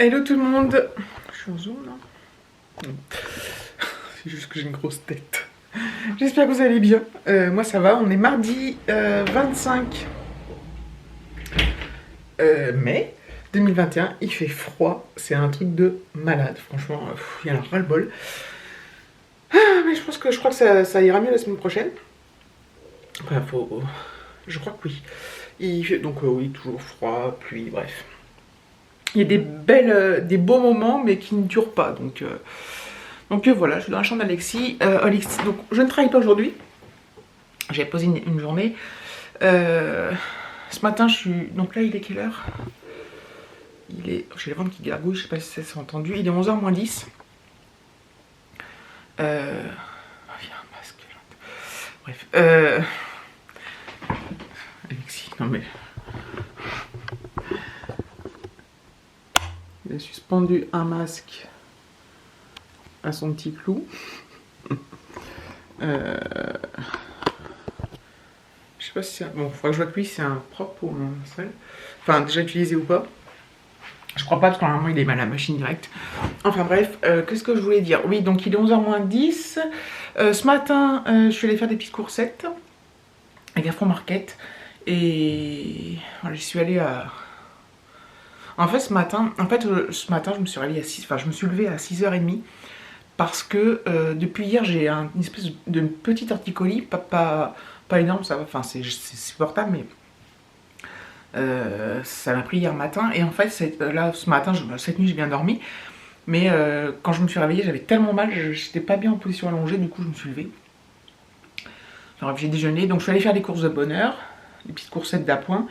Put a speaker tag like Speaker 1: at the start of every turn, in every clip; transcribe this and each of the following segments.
Speaker 1: Hello tout le monde. Je suis en zoom là. C'est juste que j'ai une grosse tête. J'espère que vous allez bien. Moi ça va, on est mardi 25 mai 2021. Il fait froid, c'est un truc de malade. Franchement, il y a un ras-le-bol. Mais je crois que ça ira mieux la semaine prochaine. Enfin, je crois que oui. Il fait donc oui, toujours froid, pluie, bref. Il y a des beaux moments, mais qui ne durent pas. Donc voilà, je suis dans la chambre d'Alexis. Alexis, donc je ne travaille pas aujourd'hui. J'ai posé une journée. Ce matin, je suis. Donc là, il est quelle heure? Il est. J'ai le ventre qui gargouille, je sais pas si ça s'est entendu. Il est 11h moins 10. Il y a un masque. Bref. Alexis, non mais. Il a suspendu un masque à son petit clou. Je sais pas si c'est... Bon, il faudra que je vois que lui, c'est un propre ou un sale. Enfin, déjà utilisé ou pas. Je crois pas, parce que normalement, il est mal à la machine directe. Enfin bref, qu'est-ce que je voulais dire? Oui, donc il est 11h moins 10. Ce matin, je suis allée faire des petites coursettes à Carrefour Market. Et voilà, je suis allée à... En fait, ce matin, je me suis réveillée à 6... Enfin, je me suis levée à 6h30. Parce que depuis hier, j'ai une espèce de petit torticolis, pas énorme, ça va, enfin c'est supportable, mais ça m'a pris hier matin. Et en fait, là, ce matin, cette nuit, j'ai bien dormi. Mais quand je me suis réveillée, j'avais tellement mal, j'étais pas bien en position allongée, du coup, je me suis levée. Alors, j'ai déjeuné, donc je suis allée faire des courses de bonheur, des petites coursettes d'appoint.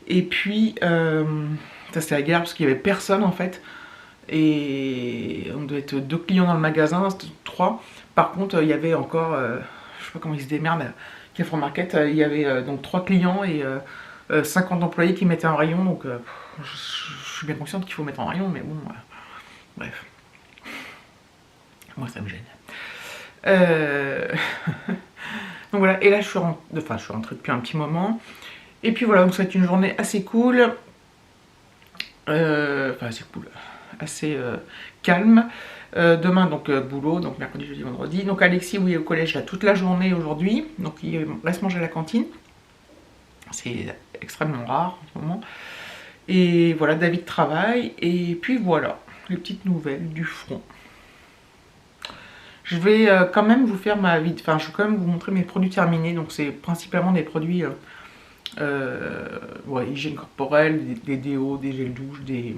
Speaker 1: Et puis, ça c'était la galère parce qu'il y avait personne en fait. Et on devait être 2 clients dans le magasin, 3. Par contre, il y avait encore, je sais pas comment ils se démerdent, Carrefour Market, il y avait donc 3 clients et 50 employés qui mettaient en rayon. Donc, je suis bien consciente qu'il faut mettre en rayon, mais bon, bref. Moi, ça me gêne. Donc voilà, et là, je suis rentrée depuis un petit moment. Et puis voilà, donc ça va être une journée assez cool. Assez cool. Assez calme. Demain, donc boulot, donc mercredi, jeudi, vendredi. Donc Alexis, oui, au collège, là, toute la journée aujourd'hui. Donc il reste manger à la cantine. C'est extrêmement rare en ce moment. Et voilà, David travaille. Et puis voilà, les petites nouvelles du front. Je vais quand même vous faire ma vie. Enfin, je vais quand même vous montrer mes produits terminés. Donc c'est principalement des produits hygiène corporelle, des déos, des gels douche, des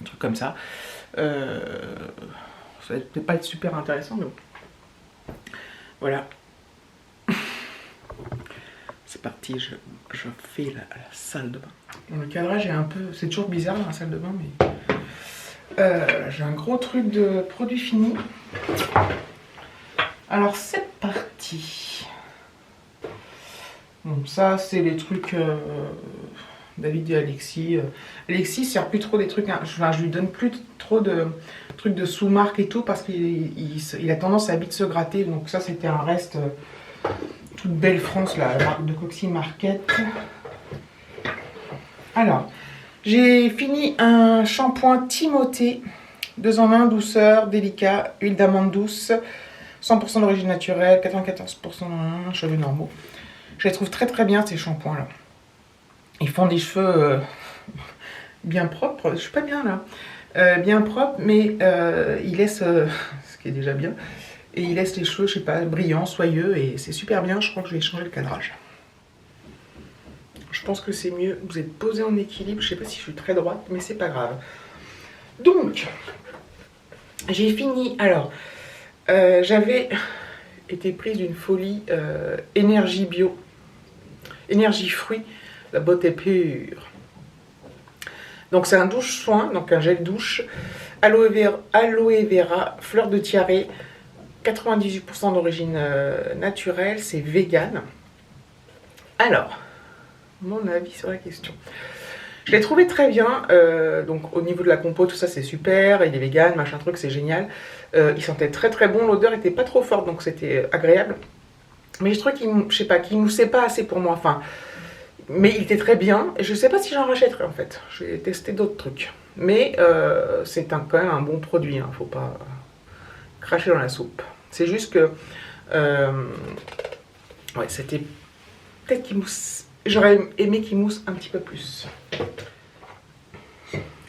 Speaker 1: trucs comme ça. Ça va peut-être pas être super intéressant, mais bon. Voilà. C'est parti, je fais la salle de bain. Bon, le cadrage est un peu... C'est toujours bizarre dans la salle de bain, mais... j'ai un gros truc de produits finis. Alors, c'est parti. Bon, ça, c'est les trucs... David et Alexis. Alexis sert plus trop des trucs. Hein, je lui donne plus trop de trucs de sous-marque et tout parce qu'il a tendance à vite se gratter. Donc ça, c'était un reste toute belle France, la marque de Coxy Market. Alors, j'ai fini un shampoing Timothée 2 en 1, douceur, délicat, huile d'amande douce, 100% d'origine naturelle, 94% cheveux normaux. Je les trouve très très bien ces shampoings là. Ils font des cheveux bien propres, je suis pas bien là, bien propres, mais ils laissent, ce qui est déjà bien, et ils laissent les cheveux, je sais pas, brillants, soyeux, et c'est super bien. Je crois que je vais changer le cadrage. Je pense que c'est mieux, vous êtes posé en équilibre, je sais pas si je suis très droite, mais c'est pas grave. Donc, j'ai fini, alors, j'avais été prise d'une folie énergie bio, énergie fruits, la beauté pure. Donc c'est un douche soin, donc un gel douche, aloe vera, fleur de tiare, 98% d'origine naturelle, c'est vegan. Alors, mon avis sur la question. Je l'ai trouvé très bien, donc au niveau de la compo, tout ça c'est super, il est vegan, machin truc, c'est génial. Il sentait très très bon, l'odeur était pas trop forte, donc c'était agréable. Mais je trouve qu'il moussait pas assez pour moi, enfin... Mais il était très bien. Je sais pas si j'en rachèterai en fait. Je vais tester d'autres trucs. Mais c'est quand même un bon produit, hein, faut pas cracher dans la soupe. C'est juste que ouais, c'était peut-être qu'il mousse. J'aurais aimé qu'il mousse un petit peu plus.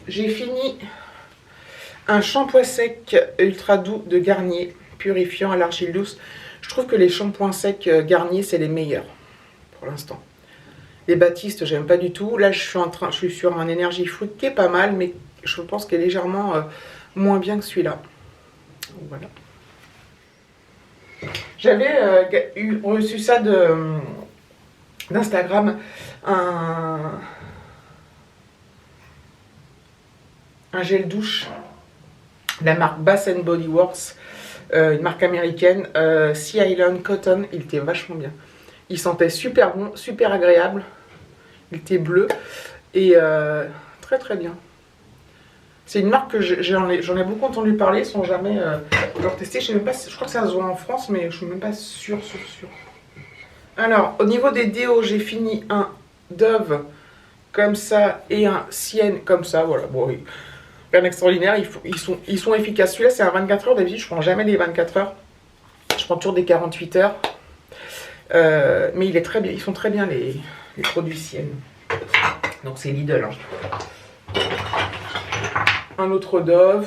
Speaker 1: J'ai fini un shampoing sec ultra doux de Garnier, purifiant à l'argile douce. Je trouve que les shampoings secs Garnier, c'est les meilleurs pour l'instant. Les Baptiste, j'aime pas du tout. Là, je suis sur un énergie fruit qui est pas mal, mais je pense qu'il est légèrement moins bien que celui-là. Voilà. J'avais reçu ça d'Instagram, un gel douche de la marque Bath & Body Works, une marque américaine, Sea Island Cotton. Il était vachement bien. Il sentait super bon, super agréable. Il était bleu et très très bien. C'est une marque que j'en ai beaucoup entendu parler sans jamais leur tester. Je sais même pas, je crois que ça se vend en France, mais je suis même pas sûre. Alors, au niveau des déos, j'ai fini un Dove comme ça et un Sienne comme ça. Voilà, bon, oui. Rien d'extraordinaire, ils sont efficaces. Celui-là, c'est un 24 heures. D'habitude, je prends jamais les 24 heures. Je prends toujours des 48 heures. Mais il est très bien. Ils sont très bien les produits Sienne. Donc, c'est Lidl. Hein. Un autre Dove.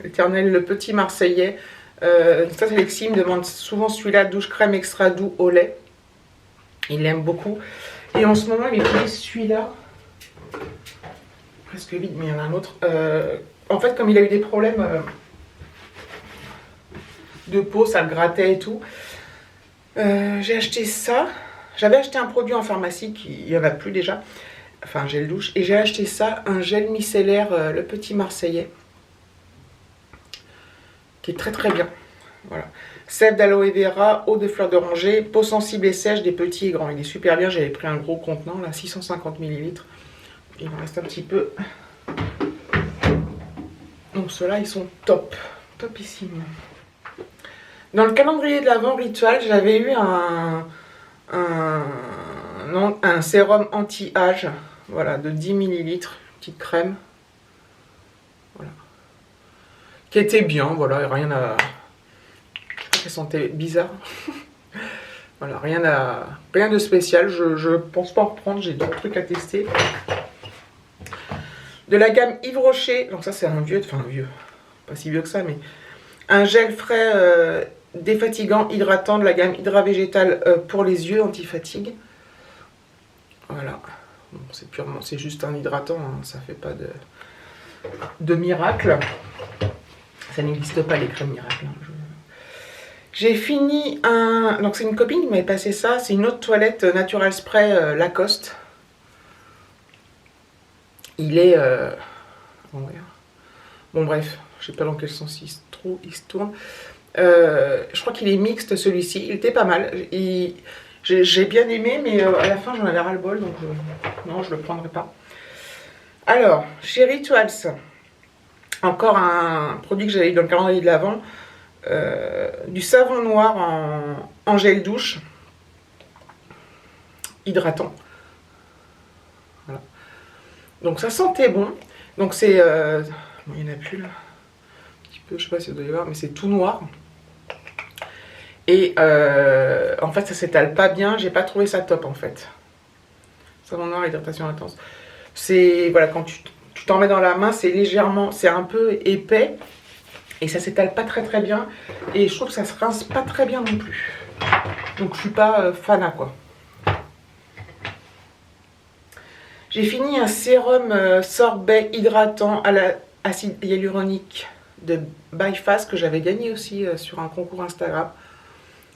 Speaker 1: L'éternel, le petit Marseillais. Ça, Alexis me demande souvent celui-là, douche crème extra doux au lait. Il l'aime beaucoup. Et en ce moment, il utilise celui-là. Presque vide, mais il y en a un autre. En fait, comme il a eu des problèmes de peau, ça le grattait et tout. J'ai acheté ça. J'avais acheté un produit en pharmacie qui n'y en a plus déjà. Enfin, un gel douche. Et j'ai acheté ça, un gel micellaire, le petit Marseillais. Qui est très très bien. Voilà. Sève d'aloe vera, eau de fleur d'oranger, peau sensible et sèche des petits et grands. Il est super bien. J'avais pris un gros contenant, là, 650 ml. Il en reste un petit peu. Donc ceux-là, ils sont top. Topissimes. Dans le calendrier de l'Avent Ritual, j'avais eu un sérum anti-âge, voilà, de 10 ml, petite crème, voilà, qui était bien, voilà, rien à, je crois qu'elle sentait bizarre, voilà, rien de spécial, je pense pas en reprendre, j'ai d'autres trucs à tester. De la gamme Yves Rocher, donc ça c'est un vieux, enfin vieux, pas si vieux que ça, mais un gel frais défatigant, hydratant de la gamme Hydra Végétal pour les yeux, anti-fatigue. Voilà. Bon, c'est juste un hydratant, hein, ça fait pas de miracle. Ça n'existe pas les crèmes miracles. Hein, J'ai fini un... Donc c'est une copine qui m'avait passé ça, c'est une eau de toilette Natural Spray Lacoste. Il est... Bon bref, je sais pas dans quel sens il se tourne. Je crois qu'il est mixte celui-ci, il était pas mal. J'ai bien aimé, mais à la fin j'en avais ras-le-bol, donc non, je le prendrai pas. Alors, chez Rituals, encore un produit que j'avais eu dans le calendrier de l'Avent, du savon noir en gel douche, hydratant. Voilà. Donc ça sentait bon. Donc c'est... bon, il n'y en a plus là. Un petit peu, je sais pas si vous doit y voir, mais c'est tout noir. Et en fait, ça s'étale pas bien. J'ai pas trouvé ça top en fait. Savon noir, hydratation intense. C'est, voilà, quand tu t'en mets dans la main, c'est légèrement, c'est un peu épais. Et ça s'étale pas très très bien. Et je trouve que ça se rince pas très bien non plus. Donc je suis pas fan quoi. J'ai fini un sérum sorbet hydratant à l'acide hyaluronique de Byfast que j'avais gagné aussi sur un concours Instagram.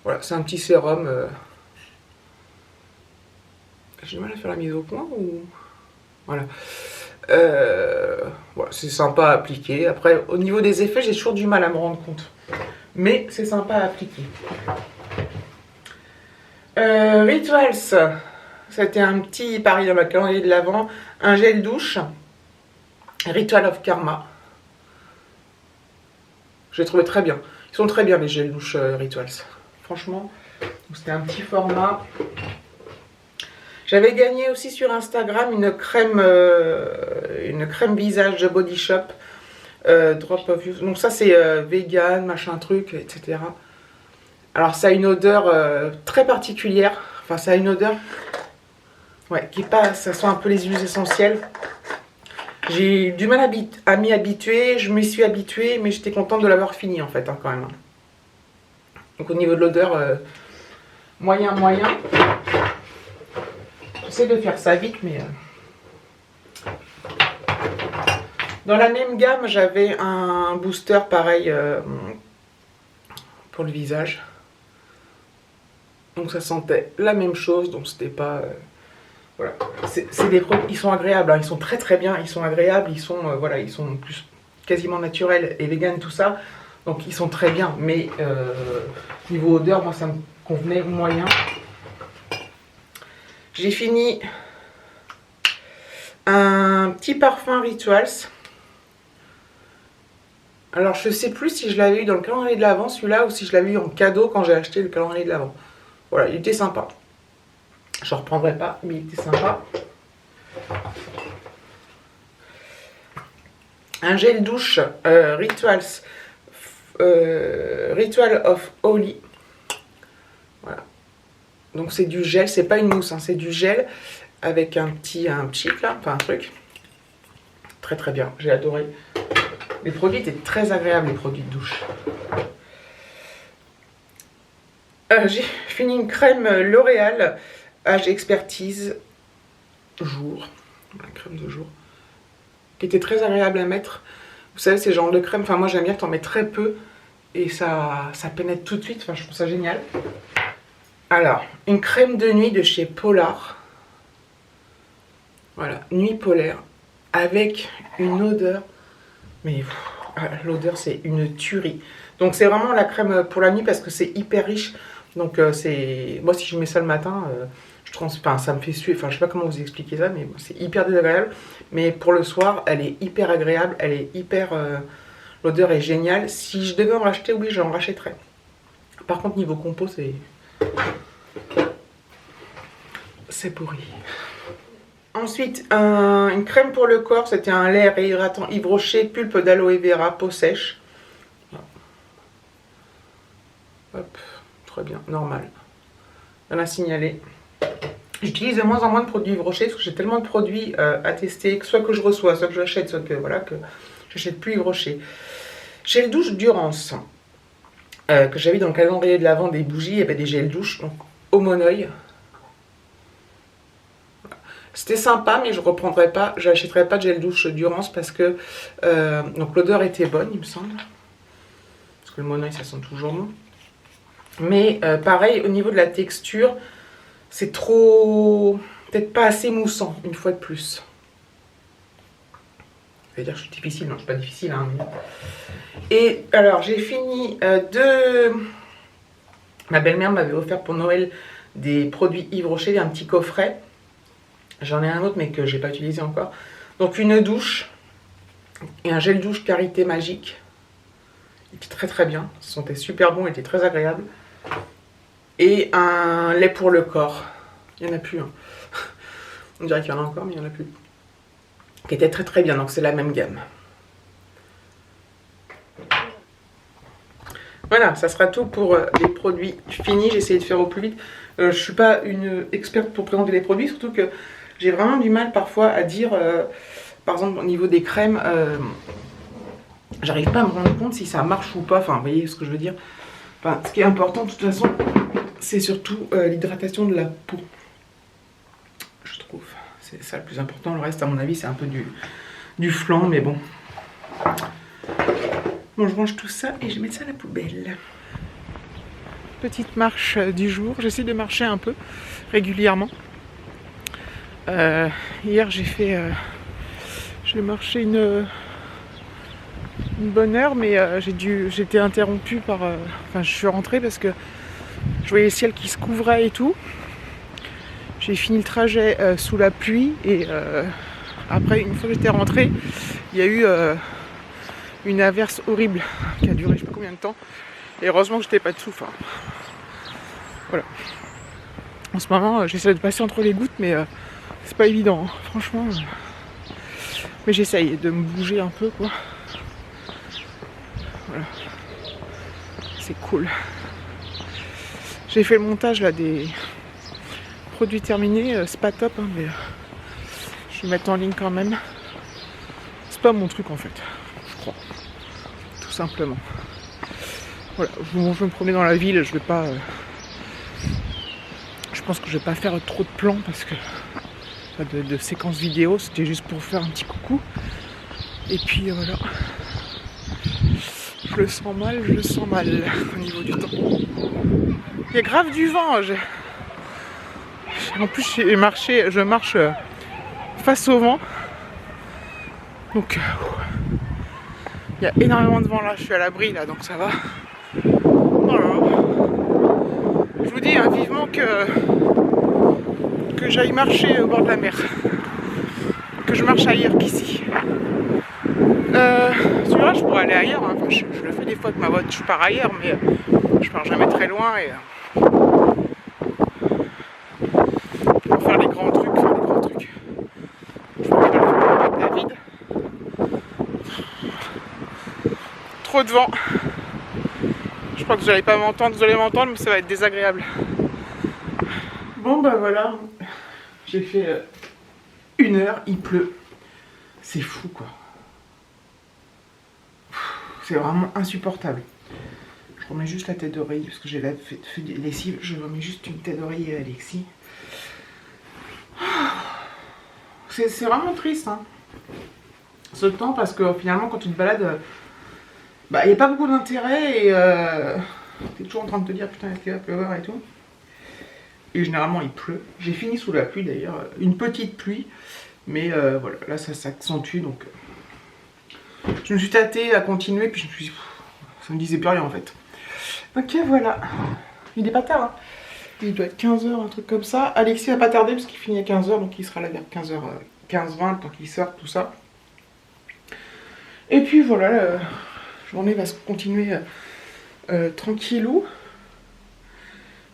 Speaker 1: Voilà, c'est un petit sérum. J'ai du mal à faire la mise au point ou... Voilà. Voilà, c'est sympa à appliquer. Après, au niveau des effets, j'ai toujours du mal à me rendre compte. Mais c'est sympa à appliquer. Rituals. C'était un petit pari dans ma calendrier de l'Avent. Un gel douche. Ritual of Karma. Je l'ai trouvé très bien. Ils sont très bien les gels douche Rituals. Franchement, c'était un petit format. J'avais gagné aussi sur Instagram une crème visage de Body Shop. Drop of You. Donc ça c'est vegan, machin truc, etc. Alors ça a une odeur très particulière. Enfin ça a une odeur... Ouais, qui pas... Ça sent un peu les huiles essentielles. J'ai eu du mal à m'y habituer. Je m'y suis habituée, mais j'étais contente de l'avoir fini en fait, hein, quand même. Donc au niveau de l'odeur, moyen. J'essaie de faire ça vite, mais... Dans la même gamme, j'avais un booster pareil pour le visage. Donc ça sentait la même chose, donc c'était pas... voilà. C'est des produits, ils sont agréables, hein, ils sont très bien, ils sont agréables, ils sont, voilà, ils sont plus quasiment naturels et vegan, tout ça. Donc ils sont très bien, mais niveau odeur, moi ça me convenait moyen. J'ai fini un petit parfum Rituals. Alors je sais plus si je l'avais eu dans le calendrier de l'Avent celui-là ou si je l'avais eu en cadeau quand j'ai acheté le calendrier de l'Avent. Voilà, il était sympa. Je ne reprendrai pas, mais il était sympa. Un gel douche Ritual of Holy. Voilà. Donc c'est du gel, c'est pas une mousse, hein, c'est du gel avec un chip là, enfin un truc. Très bien, j'ai adoré. Les produits étaient très agréables, les produits de douche. J'ai fini une crème L'Oréal Age Expertise jour, la crème de jour, qui était très agréable à mettre. Vous savez, c'est genre de crème, enfin moi j'aime bien que t'en mets très peu et ça pénètre tout de suite, enfin je trouve ça génial. Alors, une crème de nuit de chez Polar. Voilà, nuit polaire, avec une odeur, mais l'odeur c'est une tuerie. Donc c'est vraiment la crème pour la nuit parce que c'est hyper riche. Donc c'est... Moi si je mets ça le matin, enfin, ça me fait suer. Enfin je sais pas comment vous expliquer ça, mais c'est hyper désagréable. Mais pour le soir, elle est hyper agréable, elle est hyper... L'odeur est géniale. Si je devais en racheter, oui j'en rachèterais. Par contre niveau compo c'est pourri. Ensuite, une crème pour le corps, c'était un lait réhydratant Yves Rocher, pulpe d'aloe vera, peau sèche. Hop, très bien, normal. On a signalé. J'utilise de moins en moins de produits Yves Rocher parce que j'ai tellement de produits à tester, soit que je reçois, soit que j'achète, soit que voilà, que j'achète plus Yves Rocher. Gel douche Durance, que j'avais dans le calendrier de l'Avent des bougies, il y avait des gels douche, donc au monoeil. C'était sympa, mais je reprendrai pas, j'achèterai pas de gel douche Durance parce que donc l'odeur était bonne, il me semble. Parce que le monoeil, ça sent toujours bon. Mais pareil, au niveau de la texture, c'est trop... peut-être pas assez moussant, une fois de plus. Ça veut dire que je suis difficile, non, je suis pas difficile. Hein, mais... Et alors, j'ai fini Ma belle-mère m'avait offert pour Noël des produits Yves Rocher, un petit coffret. J'en ai un autre, mais que j'ai pas utilisé encore. Donc une douche et un gel douche Karité Magique. Il était très bien, il sentait super bon, il était très agréable. Et un lait pour le corps. Il n'y en a plus. Hein. On dirait qu'il y en a encore, mais il n'y en a plus. Qui était très bien, donc c'est la même gamme. Voilà, ça sera tout pour les produits finis. J'ai essayé de faire au plus vite. Je ne suis pas une experte pour présenter les produits, surtout que j'ai vraiment du mal parfois à dire, par exemple au niveau des crèmes, j'arrive pas à me rendre compte si ça marche ou pas. Enfin, vous voyez ce que je veux dire. Enfin, ce qui est important de toute façon, c'est surtout l'hydratation de la peau. Je trouve. C'est ça le plus important. Le reste, à mon avis, c'est un peu du flan, mais bon. Bon, je range tout ça et je mets ça à la poubelle. Petite marche du jour. J'essaie de marcher un peu régulièrement. Hier, j'ai marché une bonne heure, mais j'étais interrompue par... Enfin, je suis rentrée parce que je voyais le ciel qui se couvrait et tout. J'ai fini le trajet sous la pluie et après, une fois que j'étais rentrée, il y a eu une averse horrible qui a duré je sais pas combien de temps. Et heureusement que j'étais pas dessous. Enfin, voilà. En ce moment, j'essaie de passer entre les gouttes, mais c'est pas évident, hein. Franchement. Mais j'essaye de me bouger un peu, quoi. Voilà. C'est cool. J'ai fait le montage là des produits terminés. C'est pas top, hein, mais je vais mettre en ligne quand même. C'est pas mon truc en fait, je crois. Tout simplement. Voilà, je vais me promener dans la ville, je vais pas. Je pense que je vais pas faire trop de plans parce que. De séquences vidéo, c'était juste pour faire un petit coucou. Et puis voilà. Je le sens mal au niveau du temps. Il y a grave du vent. En plus, je marche face au vent. Donc, il y a énormément de vent là. Je suis à l'abri là, donc ça va. Voilà. Je vous dis hein, vivement que j'aille marcher au bord de la mer. Que je marche ailleurs qu'ici. Tu vois, je pourrais aller ailleurs. Hein. Enfin, je le fais des fois avec ma voiture, je pars ailleurs, mais je pars jamais très loin. Et pour faire les grands trucs, je peux faire avec David. Trop de vent. Je crois que vous n'allez pas m'entendre, vous allez m'entendre, mais ça va être désagréable. Bon bah voilà, j'ai fait 1 heure, il pleut. C'est fou quoi. C'est vraiment insupportable. Je remets juste la tête d'oreiller parce que j'ai fait des lessives. Je remets juste une tête d'oreiller à Alexis. C'est vraiment triste hein, ce temps parce que finalement quand tu te balades, bah il n'y a pas beaucoup d'intérêt et t'es toujours en train de te dire putain est-ce qu'il va pleuvoir et tout. Et généralement il pleut. J'ai fini sous la pluie d'ailleurs, une petite pluie. Mais voilà, là ça s'accentue donc je me suis tâtée à continuer puis je me suis dit, ça me disait plus rien en fait. Ok voilà, il est pas tard hein. Il doit être 15h, un truc comme ça. Alexis va pas tarder parce qu'il finit à 15h donc il sera là vers 15h20 tant qu'il sort tout ça. Et puis voilà, la journée va se continuer tranquillou.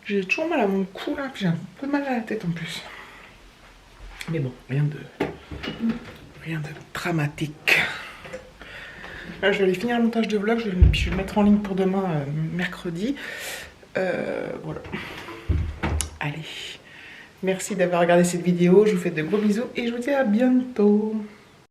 Speaker 1: J'ai toujours mal à mon cou là, puis j'ai un peu mal à la tête en plus. Mais bon, rien de dramatique. Là, je vais aller finir le montage de vlog, je vais le mettre en ligne pour demain, mercredi. Voilà. Allez, merci d'avoir regardé cette vidéo, je vous fais de gros bisous et je vous dis à bientôt.